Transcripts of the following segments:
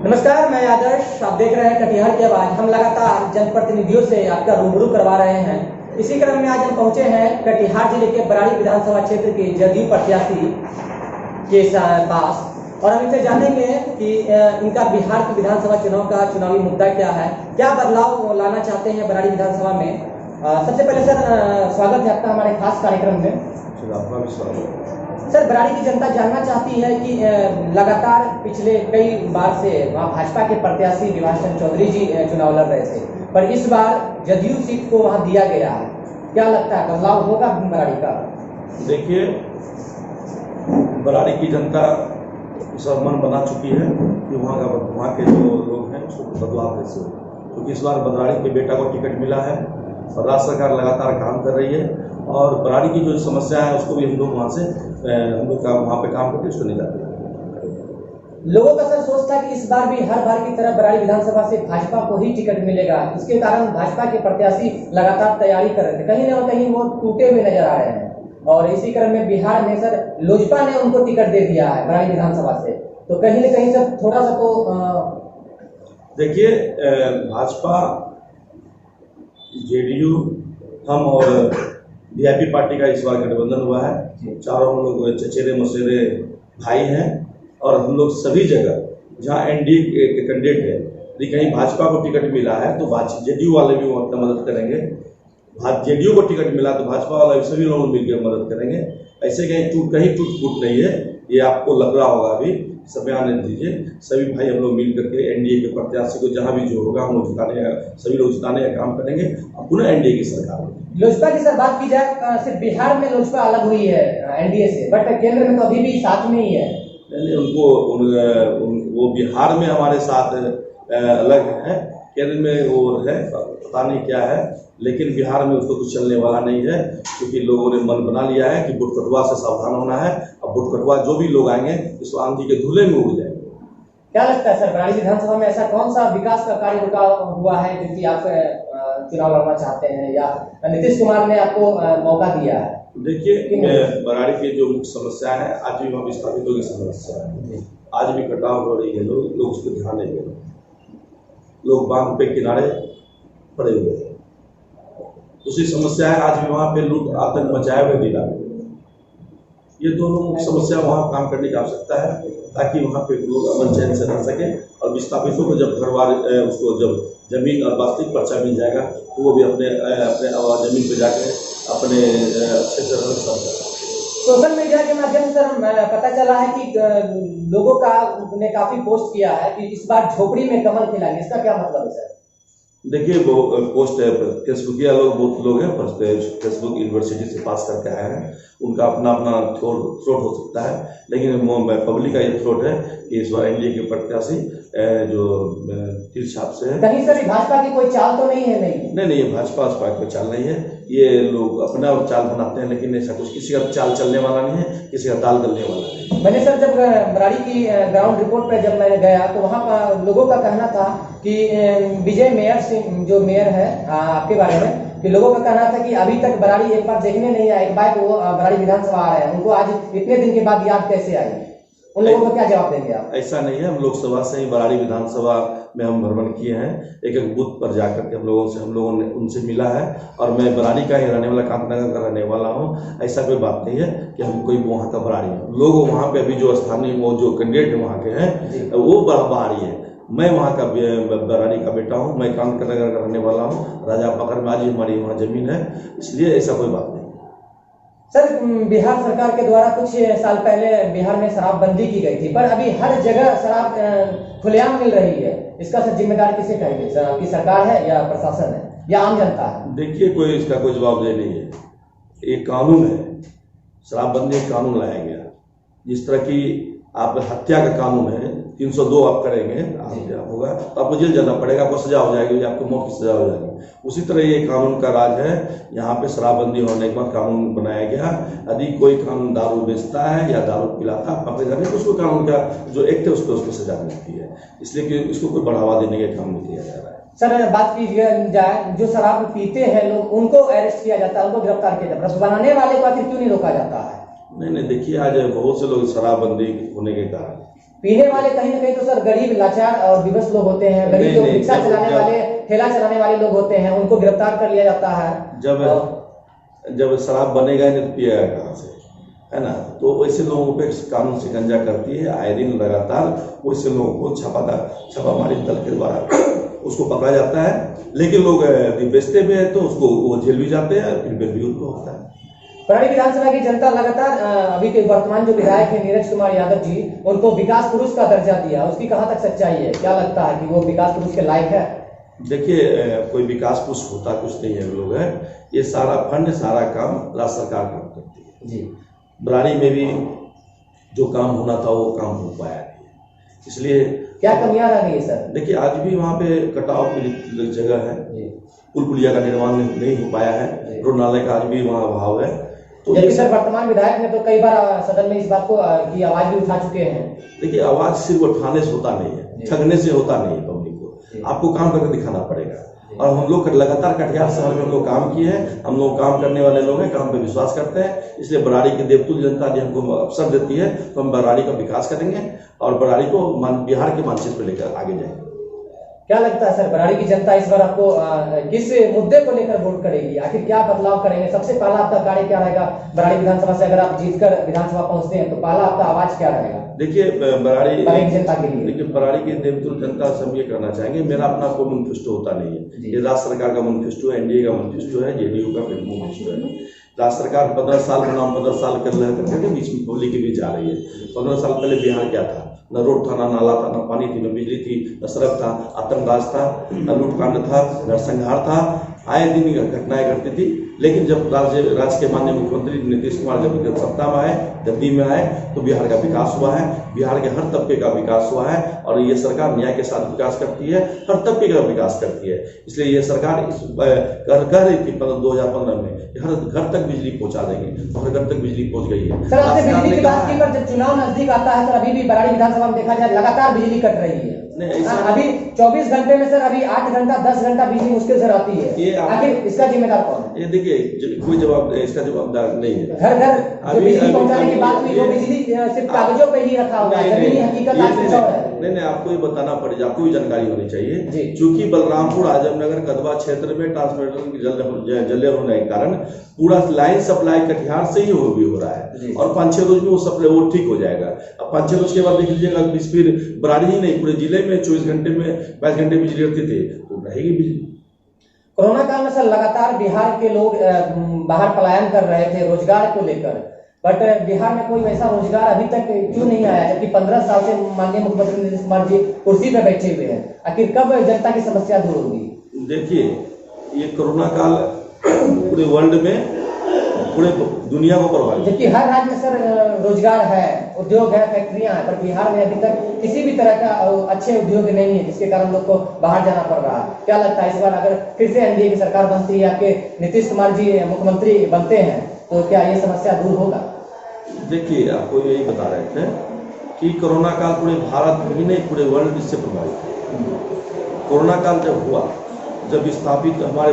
नमस्कार, मैं आदर्श। आप देख रहे हैं कटिहार की आवाज। हम लगातार जनप्रतिनिधियों से आपका रूबरू करवा रहे हैं। इसी क्रम में आज हम पहुंचे हैं कटिहार जिले के बराड़ी विधानसभा क्षेत्र के जदयू प्रत्याशी के पास और हम इनसे जानेंगे कि इनका बिहार के विधानसभा चुनाव का चुनावी मुद्दा क्या है, क्या बदलाव लाना चाहते हैं बराड़ी विधानसभा में। सबसे पहले सर, स्वागत है आपका हमारे खास कार्यक्रम में। सर, बराड़ी की जनता जानना चाहती है कि लगातार पिछले कई बार से वहाँ भाजपा के प्रत्याशी विभाष चंद्र चौधरी जी चुनाव लड़ रहे थे, पर इस बार जदयू सीट को वहाँ दिया गया है। क्या लगता है, बदलाव होगा बराड़ी का? देखिए, बराड़ी की जनता सब मन बना चुकी है कि वहाँ के जो लोग हैं उसको बदलाव कैसे हो, क्योंकि इस बार बराड़ी के बेटा को टिकट मिला है और राज्य सरकार लगातार काम कर रही है और बराड़ी की जो समस्या है उसको भी हम लोग वहाँ पे काम करके उसको निकालते हैं। लोगों का सर सोच था कि इस बार भी हर बार की तरह बराड़ी विधानसभा से भाजपा को ही टिकट मिलेगा। इसके कारण भाजपा के प्रत्याशी लगातार तैयारी कर रहे थे, कहीं न कहीं वो टूटे हुए नजर आ रहे हैं और इसी क्रम में बिहार में सर लोजपा ने उनको टिकट दे दिया है बराड़ी विधानसभा से, तो कहीं न कहीं सर थोड़ा सा तो देखिए, भाजपा, जेडीयू, हम और वीआईपी पार्टी का इस बार गठबंधन हुआ है। चारों हम लोग चचेरे मसेरे भाई हैं और हम लोग सभी जगह जहां एनडीए के कैंडिडेट है, यदि कहीं भाजपा को टिकट मिला है तो जेडीयू वाले भी उनका मदद करेंगे। जेडीयू को टिकट मिला तो भाजपा वाले सभी लोग मिलकर मदद करेंगे। ऐसे कहीं टूट फूट नहीं है, ये आपको लग रहा होगा। अभी समय आने दीजिए, सभी भाई हम लोग मिल करके एनडीए के प्रत्याशी को जहां भी जो होगा हम लोग सभी लोग जिताने का काम करेंगे और पुनः एनडीए की सरकार होगी। लोजपा की सर बात की जाए, सिर्फ बिहार में लोजपा अलग हुई है एनडीए से, बट केंद्र में तो अभी भी साथ में ही है। नहीं, वो बिहार में हमारे साथ अलग है, केंद्र में वो है, पता नहीं क्या है, लेकिन बिहार में उसको कुछ चलने वाला नहीं है, क्योंकि लोगों ने मन बना लिया है कि बुटकटुआ से सावधान होना है। अब बुटकटुआ जो भी लोग आएंगे इस आंधी के धुले में उड़ जाएंगे। क्या लगता है सर, बराड़ी विधानसभा में ऐसा कौन सा विकास का कार्य रुका हुआ है जिसकी आप चुनाव लड़ना चाहते हैं या नीतीश कुमार ने आपको मौका दिया है? देखिए, बराड़ी की जो मुख्य समस्या है, आज भी वहाँ विस्थापितों की समस्या है। आज भी कटाव हो रही है, लोग उसको ध्यान नहीं दे रहे। लोग बांध पे किनारे पड़े हुए हैं। दूसरी समस्या है, आज भी वहाँ पे लूट आतंक मचाए हुए दिला। ये दोनों मुख्य समस्या वहाँ काम करने की आवश्यकता है, ताकि वहाँ पे लोग अमन चैन से रह सके और विस्थापितों को जब उसको जब जमीन और वास्तविक पर्चा मिल जाएगा तो वो भी अपने जमीन पे जाकर अपने अच्छे से रह सकते। सोशल मीडिया के माध्यम से पता चला है कि लोगों का ने काफी पोस्ट किया है कि इस बार झोपड़ी में कमल खिलाएंगे, इसका क्या मतलब है सर? देखिए, वो पोस्ट है, फेसबुकिया लोग बहुत लोग हैं, फेसबुक यूनिवर्सिटी से पास करके आए हैं, उनका अपना थ्रोट हो सकता है, लेकिन पब्लिक का ये थ्रोट है कि इस बार एनडीए के प्रत्याशी जो तिरछाप से है। कहीं सर भाजपा की कोई चाल तो नहीं है? नहीं, ये भाजपा की चाल नहीं है। ये लोग अपना चाल बनाते हैं, लेकिन ऐसा कुछ किसी का चाल चलने वाला नहीं है, किसी का दाल गलने वाला नहीं। मैंने सर जब बराड़ी की ग्राउंड रिपोर्ट पर जब मैं गया तो वहाँ का लोगों का कहना था कि विजय मेयर सिंह जो मेयर है आपके बारे में, कि लोगों का कहना था कि अभी तक बराड़ी एक बार देखने नहीं आया, एक बार वो बराड़ी विधानसभा आ रहे हैं, उनको आज इतने दिन के बाद याद कैसे आई? उन लोगों को क्या जवाब देंगे आप? ऐसा नहीं है, हम लोकसभा से ही बराड़ी विधानसभा में हम भ्रमण किए हैं, एक बूथ पर जाकर के हम लोगों ने उनसे मिला है और मैं बराड़ी का ही रहने वाला, कांतनगर का रहने वाला हूँ। ऐसा कोई बात नहीं है कि हम कोई वहाँ का बराड़ी है। लोग वहाँ पे अभी जो स्थानीय जो कैंडिडेट वहाँ के हैं वो बराड़ी है। मैं वहाँ का बराड़ी का बेटा हूँ, मैं कांतनगर का रहने वाला हूँ। राजा पकड़ में आज ही हमारी वहाँ जमीन है, इसलिए ऐसा कोई बात नहीं। सर, बिहार सरकार के द्वारा कुछ साल पहले बिहार में शराबबंदी की गई थी, पर अभी हर जगह शराब खुलेआम मिल रही है। इसका सर जिम्मेदार किसे कहेंगे, आपकी सरकार है या प्रशासन है या आम जनता है? देखिए, इसका कोई जवाबदेही नहीं है। एक कानून है, शराबबंदी का कानून लाया गया। जिस तरह की आप हत्या का कानून है, 302 आप करेंगे आप होगा तो आपको जेल जाना पड़ेगा, आपको सजा हो जाएगी, आपको मौत की सजा हो जाएगी। उसी तरह ये कानून का राज है। यहाँ पे शराबबंदी होने के बाद कानून बनाया गया। यदि कोई कानून दारू बेचता है या दारू पिलाता है अपने घर में, तो उसको कानून का जो एक्ट है उसको सजा मिलती है। इसलिए कि इसको कोई बढ़ावा देने का काम नहीं किया जा रहा है। सर, बात की जाए जो शराब पीते हैं लोग, उनको अरेस्ट किया जाता है, उनको गिरफ्तार किया जाता है, बनाने वाले को आखिर क्यों नहीं रोका जाता है? नहीं, देखिए, आज बहुत से लोग शराबबंदी होने के कारण पीने वाले कहीं ना कहीं तो सर गरीब, लाचार और विवश लोग होते हैं, गरीब नहीं, लोग, नहीं, रिक्शा चलाने वाले, ठेला चलाने वाले लोग होते हैं, उनको गिरफ्तार कर लिया जाता है। जब शराब बनेगा नहीं तो पिएगा कहाँ से, है ना। तो वैसे लोगों पे कानून शिकंजा करती है, आए दिन लगातार वैसे लोगों को छापामारी दल के द्वारा उसको पकड़ा जाता है। लेकिन लोग बेचते भी है तो उसको वो जेल भी जाते हैं, फिर बेल भी उनको होता है। बराड़ी विधानसभा की जनता लगातार अभी के वर्तमान जो विधायक है नीरज कुमार यादव जी, उनको विकास पुरुष का दर्जा दिया, उसकी कहां तक सच्चाई है? क्या लगता है कि वो विकास पुरुष के लायक है? देखिए, कोई विकास पुरुष होता कुछ नहीं है लोग है, ये सारा फंड सारा काम राज्य सरकार काम करती है जी। बराड़ी में भी जो काम होना था वो काम हो पाया नहीं, इसलिए क्या कमियां रह गई सर? देखिए, आज भी वहाँ पे कटाव की जगह है, पुल पुलिया का निर्माण नहीं हो पाया है, रोड नाले का आज भी वहाँ अभाव है। तो जबकि सर वर्तमान विधायक ने तो कई बार सदन में इस बात को की आवाज भी उठा चुके हैं। देखिए, आवाज सिर्फ उठाने से होता नहीं है, ठगने से होता नहीं है। पब्लिक को आपको काम करके दिखाना पड़ेगा। और हम लोग लगातार कटिहार शहर में हम लोग काम किए हैं, हम लोग काम करने वाले लोग हैं, काम पे विश्वास करते हैं। इसलिए बराड़ी की देवतुल्य जनता ने हमको अवसर देती है तो हम बराड़ी का विकास करेंगे और बराड़ी को बिहार के मानचित्र पर लेकर आगे जाएंगे। क्या लगता है सर, बराड़ी की जनता इस बार आपको किस मुद्दे को लेकर वोट करेगी? आखिर क्या बदलाव करेंगे? सबसे पहला आपका कार्य क्या रहेगा बराड़ी विधानसभा से? अगर आप जीतकर विधानसभा पहुंचते हैं तो पहला आपका आवाज क्या रहेगा? देखिए, बराड़ी जनता के लिए, देखिए बराड़ी की देवतुल्य जनता से हम ये करना चाहेंगे, मेरा अपना कोई मैनिफेस्टो होता नहीं है। ये राज्य सरकार का मैनिफेस्टो है, एनडीए का मैनिफेस्टो है, जेडीयू का मैनिफेस्टो है। राज्य सरकार 15 साल का नाम 15 साल कर करके बीच में होली के बीच जा रही है। 15 साल पहले बिहार क्या था? न रोड था, न नाला था, न पानी थी, न बिजली थी, न सड़क था, आतंकराज था, न लूटकांड था, नरसंहार था, आए दिन घटनाएं घटती थी। लेकिन जब राज्य के माननीय मुख्यमंत्री नीतीश कुमार जब सत्ता में आए, गद्दी में आए, तो बिहार का विकास हुआ है, बिहार के हर तबके का विकास हुआ है। और ये सरकार न्याय के साथ विकास करती है, हर तबके का विकास करती है। इसलिए ये सरकार कह रही थी 2015 में हर घर तक बिजली पहुंचा देंगे, हर घर तक बिजली पहुंच गई है। सर, आपने बिजली की बात की, पर जब चुनाव नजदीक आता है सर, अभी भी बराड़ी विधानसभा में देखा जाए लगातार बिजली कट रही है। अभी 24 घंटे में सर अभी 8 घंटा 10 घंटा बिजली मुश्किल से रहती है। आखिर इसका जिम्मेदार कौन है? ये देखिए, कोई जवाब इसका जवाबदार नहीं है। घर घर बिजली पहुंचाने की बात हुई, वो बिजली सिर्फ कागजों पे ही रखा हुआ है, जमीनी हकीकत आज कुछ और है। नहीं, आपको ये बताना पड़ेगा, आपको भी जानकारी होनी चाहिए। चूंकि बलरामपुर, आजमनगर, कदवा क्षेत्र में ट्रांसमीटर की जले होने के कारण पूरा लाइन सप्लाई कटिहार से ही हो रहा है, और 5-6 रोज में वो सप्लाई वो ठीक हो जाएगा। अब 5-6 रोज के बाद देख लीजिएगा, फिर बराड़ी ही नहीं पूरे जिले में 24 घंटे में 22 घंटे बिजली रहती थी, तो रहेगी बिजली। कोरोना काल में सर लगातार बिहार के लोग बाहर पलायन कर रहे थे रोजगार को लेकर, बट बिहार में कोई वैसा रोजगार अभी तक क्यों नहीं आया? जबकि 15 साल से माननीय मुख्यमंत्री नीतीश कुमार जी कुर्सी पर बैठे हुए हैं। आखिर कब जनता की समस्या दूर होगी? देखिए, ये कोरोना काल पूरे वर्ल्ड में, पूरे दुनिया को प्रभावित, जबकि हर राज्य में सर रोजगार है, उद्योग है, फैक्ट्रियां हैं, पर बिहार में अभी तक किसी भी तरह का अच्छे उद्योग नहीं है, जिसके कारण लोग को बाहर जाना पड़ रहा है। क्या लगता है इस बार अगर फिर से एनडीए की सरकार बनती है, आपके नीतीश कुमार जी मुख्यमंत्री बनते हैं, तो क्या ये समस्या दूर होगा? देखिए, आपको यही बता रहे थे कि कोरोना काल पूरे भारत में ही नहीं, पूरे वर्ल्ड इससे प्रभावित है। कोरोना काल जब हुआ, जब विस्थापित हमारे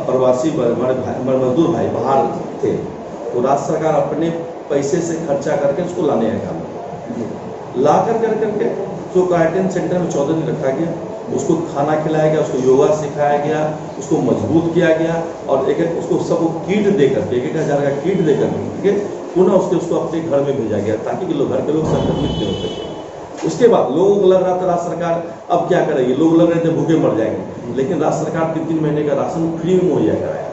प्रवासी हमारे मजदूर भाई बाहर थे, तो राज्य सरकार अपने पैसे से खर्चा करके उसको लाने का काम ला करके जो क्वारंटाइन सेंटर में 14 दिन रखा गया, उसको खाना खिलाया गया, उसको योगा सिखाया गया, उसको मजबूत किया गया, और एक उसको सब किट दे करके 1,000 का किट दे करके पुनः उसको अपने घर में भेजा गया, ताकि घर के लोग संक्रमित नहीं हो सके। उसके बाद लोगों को लग रहा था राज्य सरकार अब क्या करेगी, लोग लग रहे थे भूखे मर जाएंगे, लेकिन राज्य सरकार 3-3 महीने का राशन फ्री में मुहैया कराया।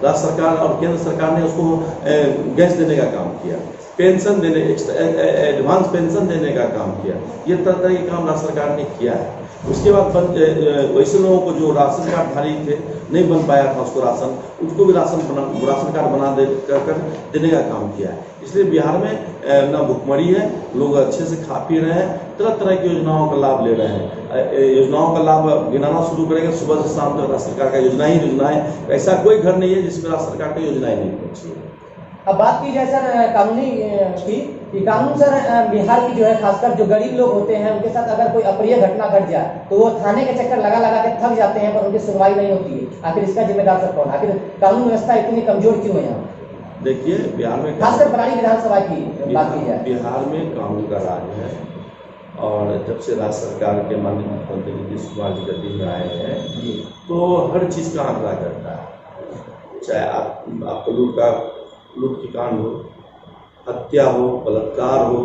राज्य सरकार और केंद्र सरकार ने उसको गैस देने का काम किया, पेंशन देने, एडवांस पेंशन देने का काम किया। ये तरह के काम राज्य सरकार ने किया है। उसके बाद वैसे लोगों को जो राशन कार्डधारी थे, नहीं बन पाया था उसको राशन, उसको भी राशन कार्ड बना कर देने का काम किया है। इसलिए बिहार में ना भुखमरी है, लोग अच्छे से खा पी रहे हैं, तरह तरह की योजनाओं का लाभ ले रहे हैं। योजनाओं का लाभ गिनाना शुरू करेंगे, सुबह से शाम तक राज्य सरकार का योजना है। ऐसा कोई घर नहीं है जिसमें राज्य सरकार की योजनाएं नहीं पहुंची है। अब बात की जाए सर कानूनी की, कानून सर बिहार की जो है, खासकर जो गरीब लोग होते हैं, उनके साथ अगर कोई अप्रिय घटना घट जाए तो वो थाने के चक्कर लगा के थक जाते हैं, पर उनकी सुनवाई नहीं होती है। आखिर इसका जिम्मेदार सर कौन? आखिर कानून व्यवस्था इतनी कमजोर क्यों है यहाँ? देखिए, बिहार में खासकर बराड़ी विधानसभा की बात की जाए, बिहार में कानून का राज है, और जब से राज्य सरकार के माननीय मुख्यमंत्री नीतीश कुमार जी गद्दी में आए हैं तो हर चीज़ का आंकड़ा करता है, चाहे आपको लूट की कांड हो, हत्या हो, बलात्कार हो,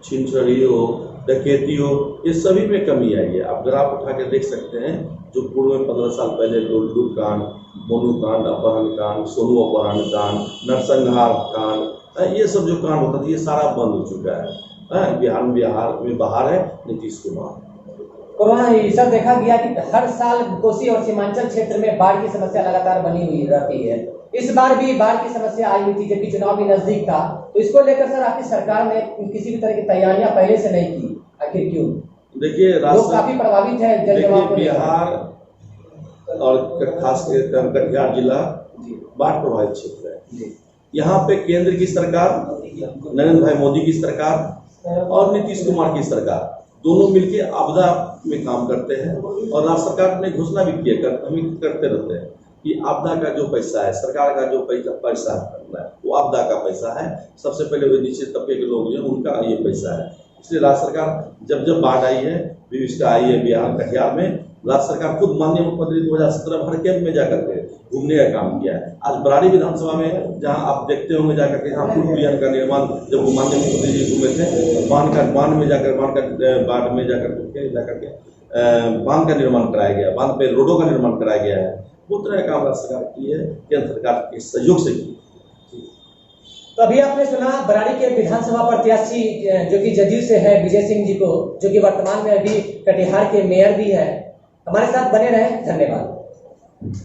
छिनछड़ी हो, डकैती हो, ये सभी में कमी आई है। आप ग्राफ उठा के देख सकते हैं, जो पूर्व में 15 साल पहले लूट कांड, मोनू कांड, अपहरण कांड, सोनू अपहरण कांड, नरसंहार कांड, ये सब जो कांड होता था ये सारा बंद हो चुका है। बिहार में बाहर है नीतीश कुमार। कोरोना ऐसा देखा गया कि हर साल कोसी और सीमांचल क्षेत्र में बाढ़ की समस्या लगातार बनी हुई रहती है। इस बार भी बाढ़ की समस्या आई हुई थी, जबकि चुनाव भी नजदीक था। तो इसको लेकर सर आपकी सरकार ने किसी भी तरह की तैयारियां पहले से नहीं की, आखिर क्यों? देखिए, लोग काफी प्रभावित है जल जमाव को लेकर। बिहार और खासकर कटिहार जिला बाढ़ प्रभावित क्षेत्र है। यहाँ पे केंद्र की सरकार, नरेंद्र भाई मोदी की सरकार और नीतीश कुमार की सरकार दोनों मिलके आपदा में काम करते हैं। और राज्य सरकार ने घोषणा भी किया करते रहते हैं कि आपदा का जो पैसा है, सरकार का जो पैसा है वो आपदा का पैसा है। सबसे पहले वो निश्चित तबके के लोग जो उनका ये पैसा है। इसलिए राज्य सरकार जब बाढ़ आई है, विविष्टा आई है बिहार कटिहार में, राज्य सरकार खुद माननीय मुख्यमंत्री 2017 हर कैंप में जाकर के घूमने का काम किया है। आज बराड़ी विधानसभा में जहां आप देखते होंगे जाकर के, यहाँ पुल पुलियन का निर्माण जब माननीय मुख्यमंत्री जी घूमे थे, बांध का बाढ़ में जाकर के बांध का निर्माण कराया गया, बांध पे रोडों का निर्माण कराया गया है। वो तरह का काम राज्य सरकार की है, केंद्र सरकार के सहयोग से की। तो अभी आपने सुना बराड़ी के विधानसभा प्रत्याशी जो कि जदयू से है विजय सिंह जी को, जो कि वर्तमान में अभी कटिहार के मेयर भी है। हमारे साथ बने रहे, धन्यवाद।